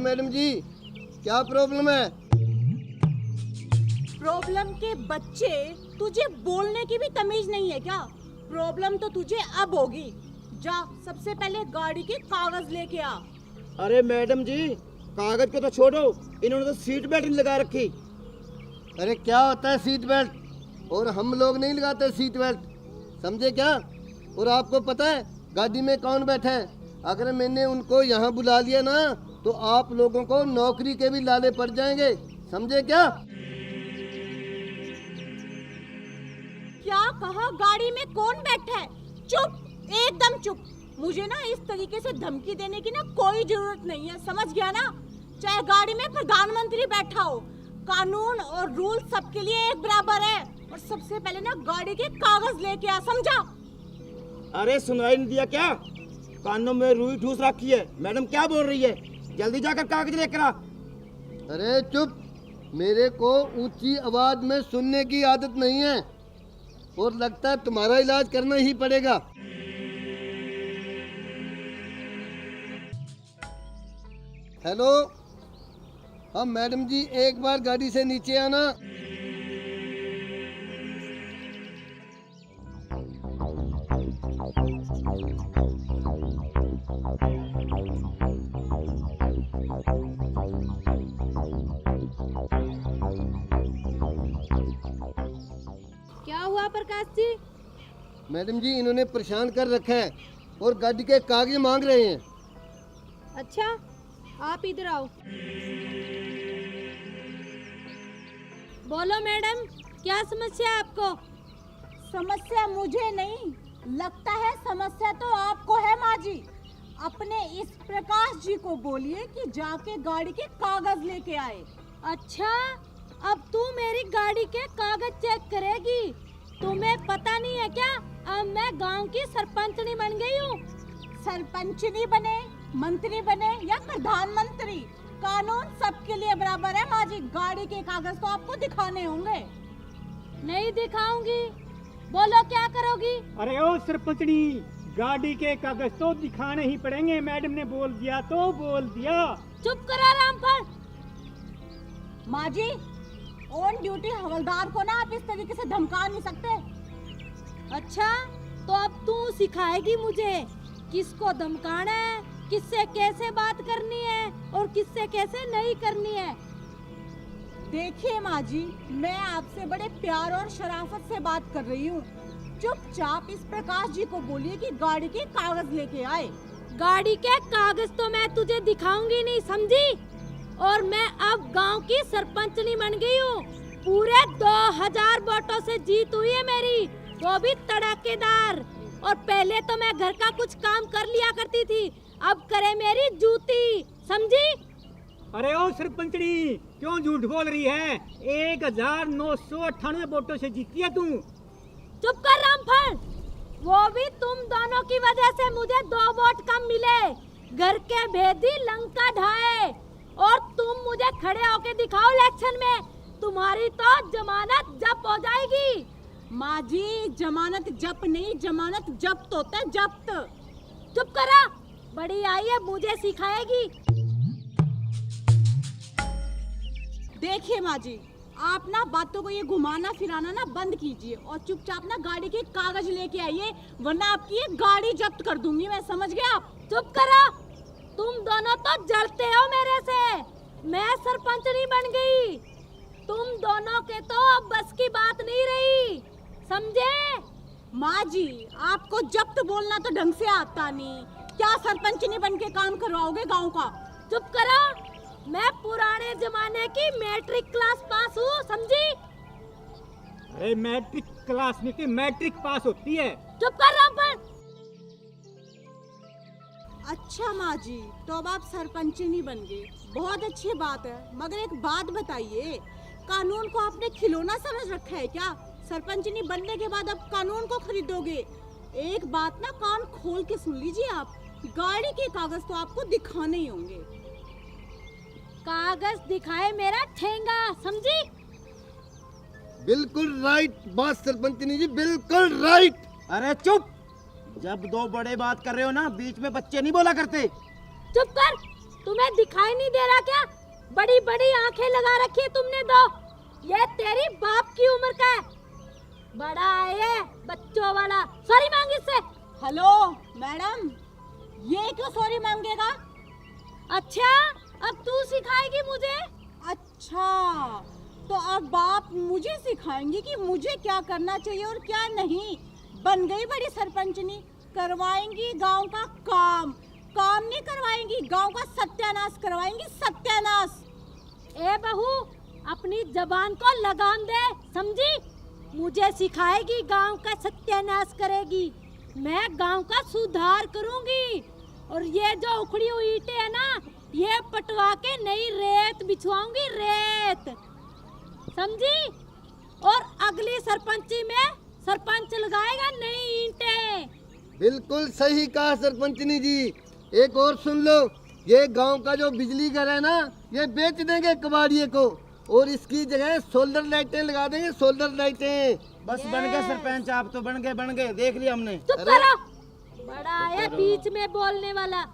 Madam जी, क्या problem है? Problem के बच्चे, तुझे बोलने की भी तमीज नहीं है क्या? प्रॉब्लम तो तुझे अब होगी। जा सबसे पहले गाड़ी के कागज लेके आ। अरे मैडम जी, कागज को तो छोड़ो, इन्होंने तो सीट बेल्ट नहीं लगा रखी। अरे क्या होता है सीट बेल्ट? और हम लोग नहीं लगाते सीट बेल्ट, समझे क्या? और आपको पता है गाड़ी में कौन बैठा है? अगर मैंने उनको यहाँ बुला लिया ना तो आप लोगों को नौकरी के भी लाले पड़ जाएंगे, समझे क्या? क्या कहा? गाड़ी में कौन बैठा है? चुप, एकदम चुप। मुझे ना इस तरीके से धमकी देने की ना कोई जरूरत नहीं है, समझ गया ना? चाहे गाड़ी में प्रधानमंत्री बैठा हो, कानून और रूल सबके लिए एक बराबर है। और सबसे पहले ना गाड़ी के कागज लेके आ, समझा? अरे सुनाई नहीं दिया क्या? कानों में रुई ठूस रखी है। मैडम क्या बोल रही है? जल्दी जाकर कागज लेकर आ। अरे चुप, मेरे को ऊंची आवाज में सुनने की आदत नहीं है और लगता है तुम्हारा इलाज करना ही पड़ेगा। हेलो, हाँ मैडम जी, एक बार गाड़ी से नीचे आना। क्या हुआ प्रकाश जी? मैडम जी, इन्होंने परेशान कर रखा है और गाड़ी के कागज मांग रहे हैं। अच्छा, आप इधर आओ। बोलो मैडम, क्या समस्या है आपको? समस्या मुझे नहीं लगता है, समस्या तो आपको है माँ जी। अपने इस प्रकाश जी को बोलिए कि जाके गाड़ी के कागज लेके आए। अच्छा, अब तू मेरी गाड़ी के कागज चेक करेगी? तुम्हें पता नहीं है क्या, अब मैं गांव की सरपंचनी बन गई हूँ। सरपंचनी बने, मंत्री बने या प्रधानमंत्री, कानून सबके लिए बराबर है माँ जी। गाड़ी के कागज तो आपको दिखाने होंगे। नहीं दिखाऊंगी। बोलो क्या करोगी? अरे ओ सरपंचनी, गाड़ी के कागज तो दिखाने ही पड़ेंगे। मैडम ने बोल दिया तो बोल दिया। चुप करो रामफल। माँ जी, ऑन ड्यूटी हवलदार को ना आप इस तरीके से धमका नहीं सकते। अच्छा, तो अब तू सिखाएगी मुझे किसको धमकाना है, किससे कैसे बात करनी है और किससे कैसे नहीं करनी है। देखिए माँ जी, मैं आपसे बड़े प्यार और शराफत से बात कर रही हूँ। चुपचाप इस प्रकाश जी को बोलिए कि गाड़ी के कागज लेके आए। गाड़ी के कागज तो मैं तुझे दिखाऊंगी नहीं, समझी? और मैं अब गांव की सरपंचनी बन गई हूँ। पूरे 2000 वोटों से जीत हुई है मेरी, वो भी तड़ाकेदार। और पहले तो मैं घर का कुछ काम कर लिया करती थी, अब करे मेरी जूती, समझी? अरे ओ सरपंचनी, क्यों झूठ बोल रही है? 1998 वोटों से जीती है तू। चुप कर रामफल। वो भी तुम दोनों की वजह से मुझे 2 वोट कम मिले। घर के भेदी लंका ढाए और तुम मुझे खड़े होके दिखाओ इलेक्शन में, तुम्हारी तो जमानत जब्त हो जाएगी। माँ जी, जमानत जब्त नहीं, जमानत जब्त होता है, जब्त। चुप करा, बड़ी आई है मुझे सिखाएगी। देखिए माँ जी, आप ना बातों को ये घुमाना फिराना ना बंद कीजिए और चुपचाप ना गाड़ी के कागज लेके आइए, वरना आपकी ये गाड़ी जब्त कर दूंगी मैं, समझ गए आप? चुप करो, तुम दोनों तो जलते हो मेरे से। मैं सरपंचनी बन गई, तुम दोनों के तो अब बस की बात नहीं रही, समझे? माँ जी, आपको जब्त बोलना तो ढंग से आता नहीं, क्या सरपंचनी बन के काम करवाओगे गाँव का? चुप करो, मैं पुराने जमाने की मैट्रिक क्लास पास हूँ, समझी? अरे मैट्रिक क्लास में की मैट्रिक पास होती है। चुप कर रामफल। अच्छा माँ जी, तो अब आप सरपंचनी बन गए, बहुत अच्छी बात है। मगर एक बात बताइए, कानून को आपने खिलौना समझ रखा है क्या? सरपंचनी बनने के बाद अब कानून को खरीदोगे? एक बात ना कान खोल के सुन लीजिए आप, गाड़ी के कागज तो आपको दिखाने ही होंगे। कागज दिखाए मेरा ठेंगा, समझी? बिल्कुल राइट बात सरपंचनी जी, बिल्कुल राइट। अरे चुप, जब दो बड़े बात कर रहे हो ना, बीच में बच्चे नहीं बोला करते। चुप कर, तुम्हें दिखाई नहीं दे रहा क्या? बड़ी बड़ी आंखें लगा रखी है तुमने दो। ये तेरी बाप की उम्र का है। बड़ा है ये, बच्चों वाला। सॉरी मांग इससे। हेलो मैडम, ये क्यों सॉरी मांगेगा? अच्छा, अब तू सिखाएगी मुझे? अच्छा, तो अब आप मुझे सिखाएंगी कि मुझे क्या करना चाहिए और क्या नहीं। बन गई बड़ी सरपंचनी, करवाएंगी गांव का काम। काम नहीं करवाएंगी, गांव का सत्यानाश करवाएंगी, सत्यानाश। ए बहू, अपनी जबान को लगाम दे, समझी? मुझे सिखाएगी, गांव का सत्यानाश करेगी। मैं गांव का सुधार करूंगी। और ये जो उखड़ी हुई ईंटें है ना, ये पटवा के नई रेत बिछवाऊंगी, रेत, समझी? और अगली सरपंची में सरपंच लगाएगा नई ईंटें। बिल्कुल सही कहा सरपंचनी जी। एक और सुन लो, ये गांव का जो बिजली घर है ना, ये बेच देंगे कबाड़िए को और इसकी जगह सोलर लाइटें लगा देंगे, सोलर लाइटें। बस बन गए सरपंच, आप तो बन गए, देख लिया हमने। चुप करो, बड़ा है बीच में बोलने वाला।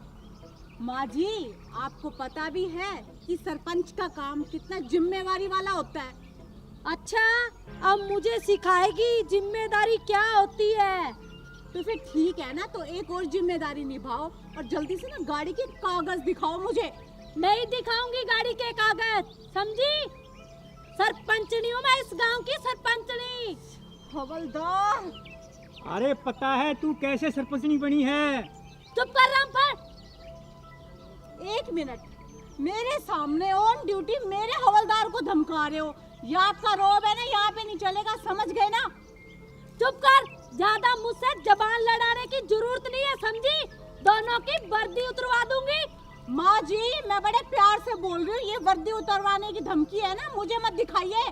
माँ जी, आपको पता भी है कि सरपंच का काम कितना जिम्मेवारी वाला होता है। अच्छा, अब मुझे सिखाएगी जिम्मेदारी क्या होती है। तो फिर ठीक है ना, तो एक और जिम्मेदारी निभाओ और जल्दी से ना गाड़ी के कागज दिखाओ मुझे। नहीं दिखाऊंगी गाड़ी के कागज, समझी? सरपंचनी हूँ मैं, इस गांव की सरपंचनी। हवलदार, अरे पता है तू कैसे सरपंचनी बनी है? चुप कर रामफल। एक मिनट, मेरे सामने ऑन ड्यूटी मेरे हवलदार को धमका रहे हो। ये आपका रोब है ना, यहाँ पे नहीं चलेगा, समझ गए ना? चुप कर, ज्यादा मुझसे जबान लड़ाने की जरूरत नहीं है, समझी? दोनों की वर्दी उतरवा दूंगी। माँ जी, मैं बड़े प्यार से बोल रही हूँ, ये वर्दी उतरवाने की धमकी है ना, मुझे मत दिखाइए।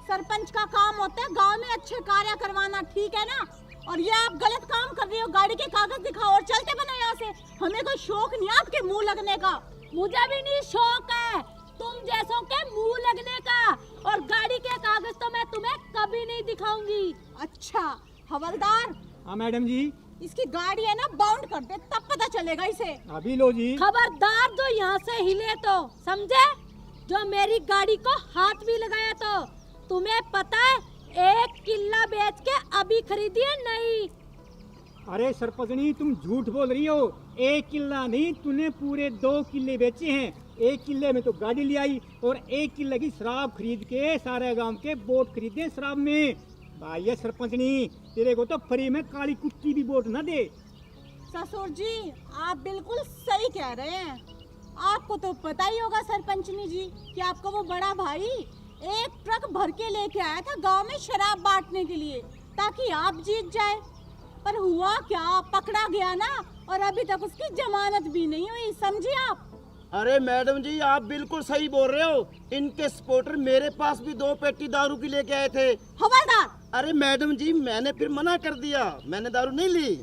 सरपंच का काम होता है गांव में अच्छे कार्य करवाना, ठीक है ना? और ये आप गलत काम कर रही हो। गाड़ी के कागज दिखाओ और चलते बनो यहाँ से। हमें कोई शौक नहीं आपके मुंह लगने का। मुझे भी नहीं शौक है तुम जैसों के मुंह लगने का। और गाड़ी के कागज तो मैं तुम्हें कभी नहीं दिखाऊंगी। अच्छा हवलदार, हाँ मैडम जी। इसकी गाड़ी है ना, बाउंड कर दे, तब पता चलेगा इसे। अभी लो जी। खबरदार जो यहाँ से हिले तो, समझे? जो मेरी गाड़ी को हाथ भी लगाया तो तुम्हें पता है, 1 किल्ला बेच के अभी खरीदी है नई। अरे सरपंचनी, तुम झूठ बोल रही हो। 1 किल्ला नहीं, तूने पूरे 2 किल्ले बेचे हैं। 1 किल्ले में तो गाड़ी ले आई और 1 किल्ले की शराब खरीद के सारे गांव के वोट खरीदे शराब में। भाई ये सरपंचनी, तेरे को तो फ्री में काली कुत्ती भी वोट न दे। ससुर जी, आप बिल्कुल सही कह रहे हैं। आपको तो पता ही होगा सरपंचनी जी कि आपका वो बड़ा भाई 1 ट्रक भर के लेके आया था गांव में शराब बांटने के लिए, ताकि आप जीत जाए। पर हुआ क्या, पकड़ा गया ना, और अभी तक उसकी जमानत भी नहीं हुई, समझी आप? अरे मैडम जी, आप बिल्कुल सही बोल रहे हो। इनके सपोर्टर मेरे पास भी 2 पेटी दारू की लेके आए थे। हवलदार, अरे मैडम जी, मैंने फिर मना कर दिया, मैंने दारू नहीं ली।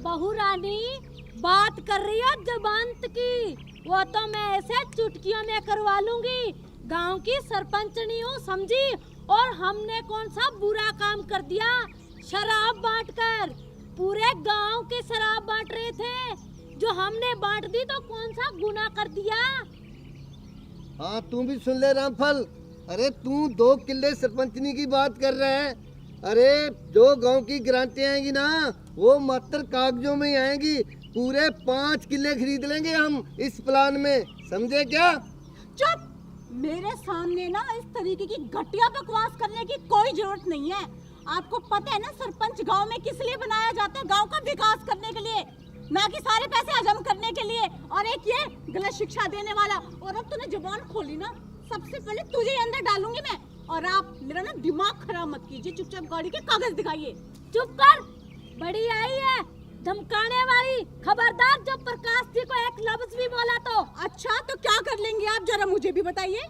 बहू रानी बात कर रही हो जबानत की, वो तो मैं ऐसे चुटकियों में करवा लूंगी। गांव की सरपंचनी हूँ, समझी? और हमने कौन सा बुरा काम कर दिया? शराब बांटकर पूरे गांव के शराब बांट रहे थे, जो हमने बांट दी तो कौन सा गुनाह कर दिया? हाँ, तू भी सुन ले रामफल। अरे तू 2 किल्ले सरपंचनी की बात कर रहा है। अरे जो गांव की ग्रांटें आएंगी ना, वो मात्र कागजों में ही आएंगी। पूरे 5 किल्ले खरीद लेंगे हम इस प्लान में, समझे क्या? चुप! मेरे सामने ना इस तरीके की घटिया बकवास करने की कोई जरूरत नहीं है। आपको पता है ना, सरपंच गांव में किस लिए बनाया जाता है? गांव का विकास करने के लिए, ना कि सारे पैसे हजम करने के लिए। और एक ये गलत शिक्षा देने वाला। और अब तूने जुबान खोली ना, सबसे पहले तुझे अंदर डालूंगी मैं। और आप मेरा ना दिमाग खराब मत कीजिए, चुपचाप गाड़ी के कागज दिखाइए। चुप कर, बड़ी आई है धमकाने वाली। खबरदार, जो प्रकाश जी को एक लफ्ज भी बोला तो। अच्छा, तो क्या कर लेंगे आप, जरा मुझे भी बताइए।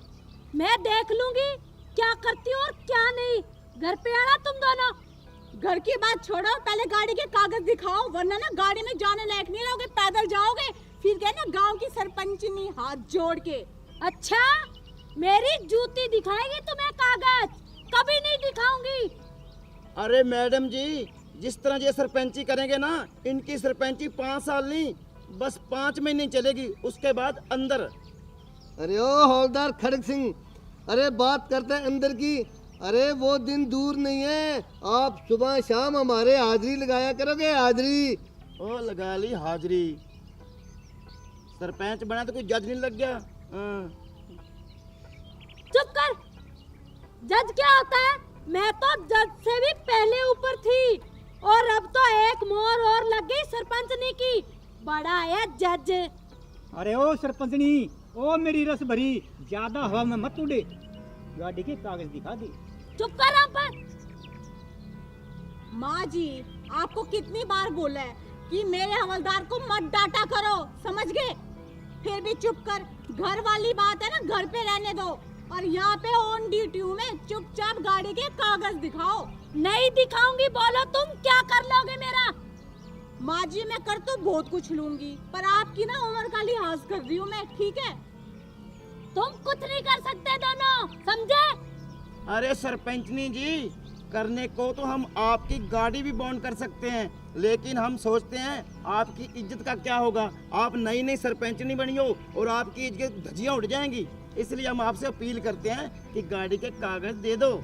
मैं देख लूंगी क्या करती हो और क्या नहीं। घर पे आना तुम दोनों। घर की बात छोड़ो, पहले गाड़ी के कागज दिखाओ, वरना ना गाड़ी में जाने लायक नहीं रहोगे, पैदल जाओगे। फिर क्या ना, गांव की सरपंचनी हाथ जोड़ के। अच्छा, मेरी जूती दिखाएगी तुम्हें कागज? कभी नहीं दिखाऊंगी। अरे मैडम जी, जिस तरह ये सरपंची करेंगे ना, इनकी सरपंची 5 साल नहीं बस 5 महीने चलेगी, उसके बाद अंदर। अरे ओ हौलदार खड़ग सिंह, अरे बात करते हैं अंदर की। अरे वो दिन दूर नहीं है, आप सुबह शाम हमारे हाजिरी लगाया करोगे, हाजिरी। ओ लगा ली हाजिरी। सरपंच बना तो कोई जज नहीं लग गया। हाँ। चुप कर। जज क्या होता है? मैं तो जज से भी पहले ऊपर थी और अब तो एक मोहर और लग गई सरपंचनी की। बड़ा है जज। अरे ओ सरपंचनी, ओ मेरी रस भरी, ज्यादा हवा में मत उड़े, गाड़ी के कागज दिखा दे। चुप कर रामपाल। माँ जी, आपको कितनी बार बोला है कि मेरे हवलदार को मत डांटा करो, समझ गए? फिर भी चुप कर। घर वाली बात है ना, घर पे रहने दो। और यहाँ पे ऑन ड्यूटी हूँ मैं, चुपचाप गाड़ी के कागज दिखाओ। नहीं दिखाऊंगी। बोलो तुम क्या कर लोगे मेरा? माँ जी, मैं कर तो बहुत कुछ लूंगी, पर आपकी ना उम्र का लिहाज कर रही हूँ मैं, ठीक है? तुम कुछ नहीं कर सकते दोनों, समझे? अरे सरपंचनी जी, करने को तो हम आपकी गाड़ी भी बॉन्ड कर सकते हैं, लेकिन हम सोचते हैं आपकी इज्जत का क्या होगा। आप नई नई सरपंचनी बनी हो और आपकी इज्जत धज्जियां उड़ जाएंगी, इसलिए हम आपसे अपील करते हैं कि गाड़ी के कागज दे दो।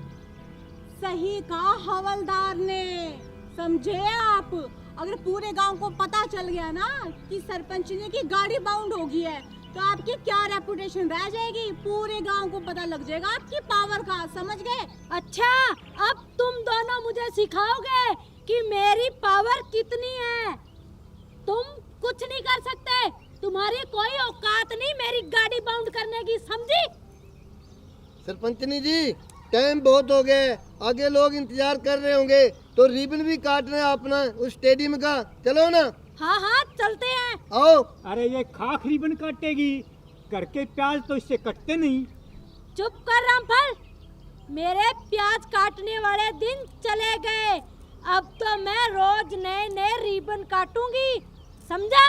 सही कहा हवलदार ने, समझे आप? अगर पूरे गांव को पता चल गया ना कि सरपंचनी की गाड़ी बाउंड हो गई है, तो आपकी क्या रेपुटेशन रह जाएगी? पूरे गांव को पता लग जाएगा आपकी पावर का, समझ गए? अच्छा, अब तुम दोनों मुझे सिखाओगे कि मेरी पावर कितनी है। तुम कुछ नहीं कर सकते, तुम्हारी कोई औकात नहीं मेरी गाड़ी बाउंड करने की, समझी? सरपंचनी जी, टाइम बहुत हो गया है, आगे लोग इंतजार कर रहे होंगे, तो रिबन भी काटना है अपना उस स्टेडियम का। चलो ना। हाँ हाँ चलते हैं। आओ। अरे ये खाक रिबन काटेगी, घर के प्याज तो इससे कटते नहीं। चुप कर रामफल। मेरे प्याज काटने वाले दिन चले गए, अब तो मैं रोज नए नए रिबन काटूंगी, समझा?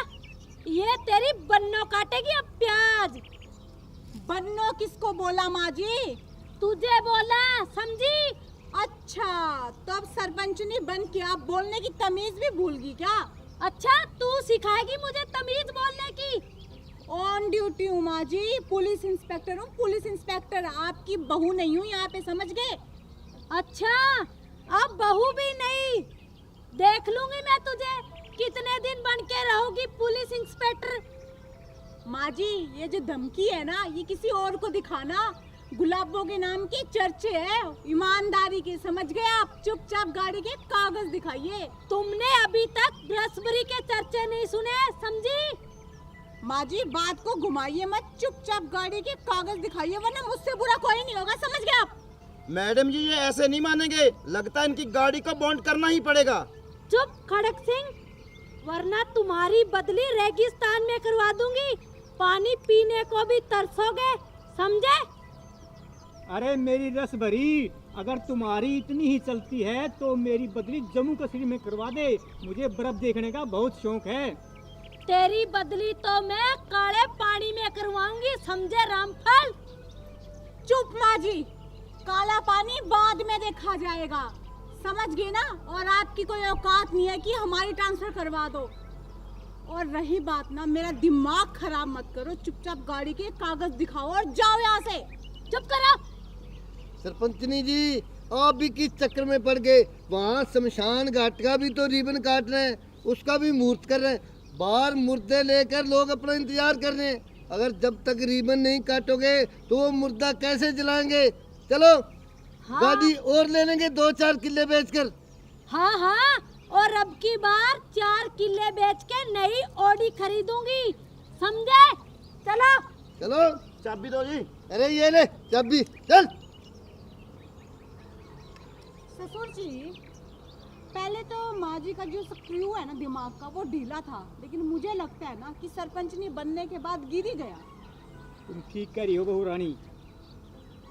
ये तेरी बन्नो काटेगी अब प्याज। बन्नो किसको बोला माँ जी? तुझे बोला, समझी? अच्छा, तो अब सरपंचनी बन के आप बोलने की तमीज भी भूल गई क्या? अच्छा, तू सिखाएगी मुझे तमीज बोलने की? ऑन ड्यूटी हूँ माँ जी, पुलिस इंस्पेक्टर हूँ, पुलिस इंस्पेक्टर। आपकी बहू नहीं हूँ यहाँ पे, समझ गए? अच्छा, अब बहू भी नहीं, देख लूंगी मैं तुझे कितने दिन बन के रहोगी पुलिस इंस्पेक्टर। माँ जी, ये जो धमकी है ना, ये किसी और को दिखाना। गुलाबों के नाम की चर्चे है, ईमानदारी के, समझ गए आप? चुपचाप गाड़ी के कागज दिखाइए। तुमने अभी तक ब्रसबरी के चर्चे नहीं सुने, समझी? माँ जी, बात को घुमाइए मत, चुपचाप गाड़ी के कागज दिखाइए, वरना मुझसे बुरा कोई नहीं होगा, समझ गए आप? मैडम जी, ये ऐसे नहीं मानेंगे, लगता है इनकी गाड़ी को बॉन्ड करना ही पड़ेगा। चुप खड़क सिंह, वरना तुम्हारी बदली रेगिस्तान में करवा दूंगी, पानी पीने को भी तरसोगे, समझे? अरे मेरी रस भरी, अगर तुम्हारी इतनी ही चलती है तो मेरी बदली जम्मू कश्मीर में करवा दे, मुझे बर्फ देखने का बहुत शौक है। तेरी बदली तो मैं काले पानी में करवाऊंगी, समझे रामफल? चुप माँ जी, काला पानी बाद में देखा जाएगा, समझ गए ना? और आपकी कोई औकात नहीं है कि हमारी ट्रांसफर करवा दो। और रही बात ना, मेरा दिमाग खराब मत करो, चुपचाप गाड़ी के कागज दिखाओ और जाओ यहाँ से। चुप करो। सरपंचनी जी, आप भी किस चक्कर में पड़ गए? वहाँ शमशान घाट का भी तो रिबन काट रहे हैं, उसका भी मुहूर्त कर रहे हैं, बाहर मुर्दे लेकर लोग अपना इंतजार कर रहे हैं। अगर जब तक रिबन नहीं काटोगे तो वो मुर्दा कैसे जलाएंगे? चलो। हाँ। गाड़ी और ले लेंगे 2-4 किले बेचकर। हाँ हाँ, और अब की बार 4 किले बेच के नई ऑडी खरीदूंगी, समझे? चलो चलो। चाबी दो जी। अरे ये ले चाबी, चल। ससुर जी, पहले तो माँ जी का जो स्क्रू है ना दिमाग का, वो ढीला था, लेकिन मुझे लगता है ना कि सरपंचनी बनने के बाद गिर ही गया। तुम ठीक कह रही हो बहू रानी।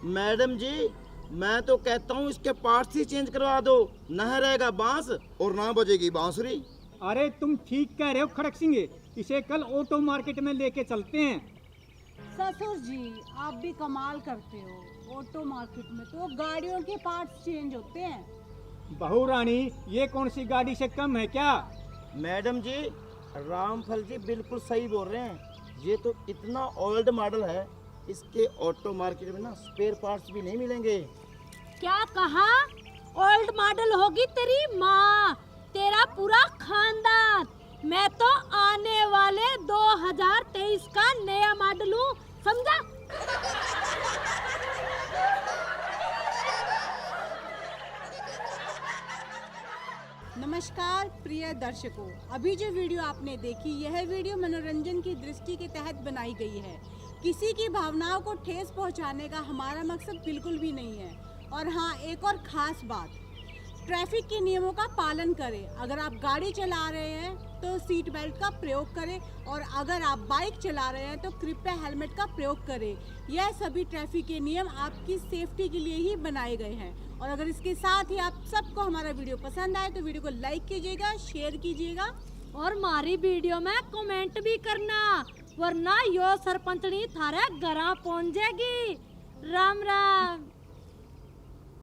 मैडम जी, मैं तो कहता हूँ इसके पार्ट्स ही चेंज करवा दो, न रहेगा बांस और ना बजेगी बांसुरी। अरे तुम ठीक कह रहे हो खड़क सिंह, इसे कल ऑटो मार्केट में लेके चलते हैं। ससुर जी, आप भी कमाल करते हो, ऑटो मार्केट में तो गाड़ियों के पार्ट्स चेंज होते हैं। बहू रानी, ये कौन सी गाड़ी से कम है क्या? मैडम जी, रामफल जी बिल्कुल सही बोल रहे हैं। ये तो इतना ओल्ड मॉडल है, इसके ऑटो मार्केट में ना स्पेयर पार्ट्स भी नहीं मिलेंगे। क्या कहा? ओल्ड मॉडल होगी तेरी माँ, तेरा पूरा खानदान। मैं तो आने वाले 2023 का नया मॉडल हूँ, समझा? नमस्कार प्रिय दर्शकों, अभी जो वीडियो आपने देखी, यह वीडियो मनोरंजन की दृष्टि के तहत बनाई गई है। किसी की भावनाओं को ठेस पहुंचाने का हमारा मकसद बिल्कुल भी नहीं है। और हाँ, एक और खास बात, ट्रैफिक के नियमों का पालन करें। अगर आप गाड़ी चला रहे हैं तो सीट बेल्ट का प्रयोग करें, और अगर आप बाइक चला रहे हैं तो कृपया हेलमेट का प्रयोग करें। यह सभी ट्रैफिक के नियम आपकी सेफ्टी के लिए ही बनाए गए हैं। और अगर इसके साथ ही आप सबको हमारा वीडियो पसंद आए तो वीडियो को लाइक कीजिएगा, शेयर कीजिएगा और हमारी वीडियो में कमेंट भी करना, वरना यो सरपंचनी थारे घरा पहुंच जाएगी। राम राम।